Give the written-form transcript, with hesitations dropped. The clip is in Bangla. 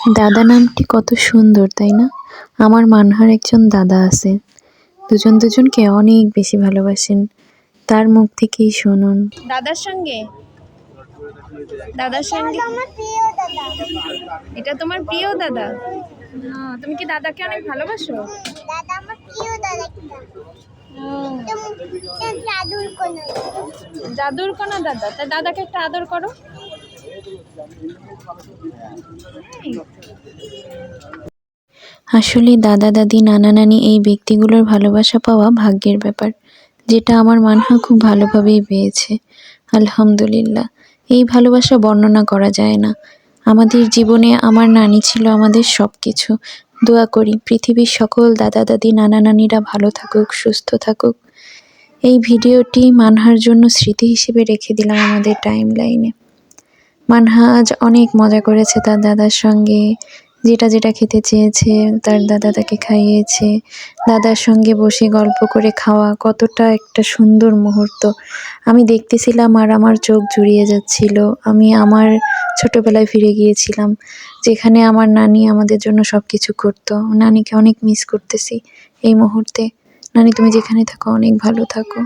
দাদা নামটি কত সুন্দর, তাই না? আমার মানহার একজন দাদা আছে, দুজন দুজনকে অনেক বেশি ভালোবাসেন। তার মুখ থেকেই শুনুন। দাদার সঙ্গে এটা তোমার প্রিয় দাদা। তুমি কি দাদাকে অনেক ভালোবাসো? দাদা আমার প্রিয় দাদা জাদুর কোনা দাদা, তাই দাদাকে একটা আদর করো। আসলে দাদা দাদি নানা নানি এই ব্যক্তিগুলোর ভালোবাসা পাওয়া ভাগ্যের ব্যাপার, যেটা আমার মানহা খুব ভালোভাবেই পেয়েছে। আলহামদুলিল্লাহ। এই ভালোবাসা বর্ণনা করা যায় না। আমাদের জীবনে আমার নানি ছিল আমাদের সব কিছু। দোয়া করি পৃথিবীর সকল দাদা দাদি নানা নানিরা ভালো থাকুক, সুস্থ থাকুক। এই ভিডিওটি মানহার জন্য স্মৃতি হিসেবে রেখে দিলাম আমাদের টাইম লাইনে। মানহা আজ অনেক মজা করেছে তার দাদার সঙ্গে, যেটা যেটা খেতে চেয়েছে তার দাদা তাকে খাইয়েছে। দাদার সঙ্গে বসে গল্প করে খাওয়া কতটা একটা সুন্দর মুহূর্ত আমি দেখতেছিলাম, আর আমার চোখ জুড়িয়ে যাচ্ছিল। আমি আমার ছোটবেলায় ফিরে গিয়েছিলাম, যেখানে আমার নানি আমাদের জন্য সবকিছু করতো। নানিকে অনেক মিস করতেছি এই মুহূর্তে। নানি, তুমি যেখানে থাকো অনেক ভালো থাকো।